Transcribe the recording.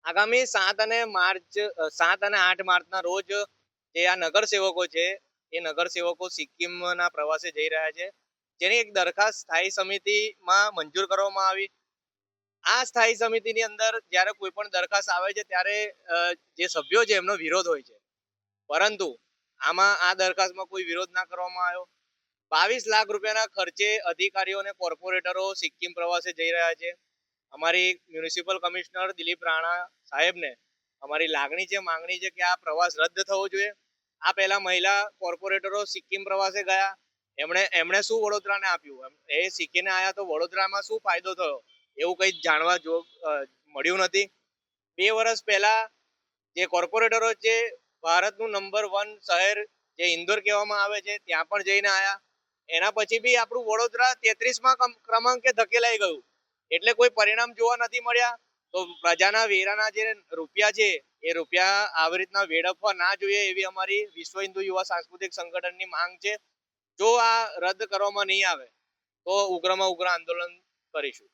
આગામી 7 અને 8 માર્ચના રોજ જે આ નગરસેવકો છે એ નગરસેવકો સિક્કિમના પ્રવાસે જઈ રહ્યા છે, જેની એક દરખાસ્ત સ્થાયી સમિતિમાં મંજૂર કરવામાં આવી. આ સ્થાયી સમિતિની અંદર જ્યારે કોઈ પણ દરખાસ્ત આવે છે ત્યારે જે સભ્યો છે એમનો વિરોધ હોય છે, પરંતુ આમાં આ દરખાસ્તમાં કોઈ વિરોધ ના કરવામાં આવ્યો. 22 લાખ રૂપિયાના ખર્ચે અધિકારીઓ અને કોર્પોરેટરો સિક્કિમ પ્રવાસે જઈ રહ્યા છે. અમારી મ્યુનિસિપલ કમિશનર દિલીપ રાણા સાહેબને અમારી માંગણી છે કે આ પ્રવાસ રદ થવો જોઈએ. આ પહેલા મહિલા કોર્પોરેટરો સિક્કિમ પ્રવાસે ગયા, એમણે શું વડોદરાને આપ્યું? એ શીખીને આવ્યા તો વડોદરામાં શું ફાયદો થયો એવું કંઈ જાણવા મળ્યું નથી. 2 વર્ષ પહેલા જે કોર્પોરેટરો છે ભારતનું નંબર 1 શહેર જે ઇન્દોર કહેવામાં આવે છે ત્યાં પણ જઈને આવ્યા. એના પછી બી આપણું વડોદરા 33મા ક્રમાંકે ધકેલાઈ ગયું, એટલે કોઈ પરિણામ જોવા નથી મળ્યા. તો પ્રજાના વેરાના જે રૂપિયા છે એ રૂપિયા આવી રીતના વેડફવા ના જોઈએ એવી અમારી વિશ્વ હિન્દુ યુવા સાંસ્કૃતિક સંગઠનની માંગ છે. જો આ રદ કરવામાં નહીં આવે તો ઉગ્રમાં ઉગ્ર આંદોલન કરીશું.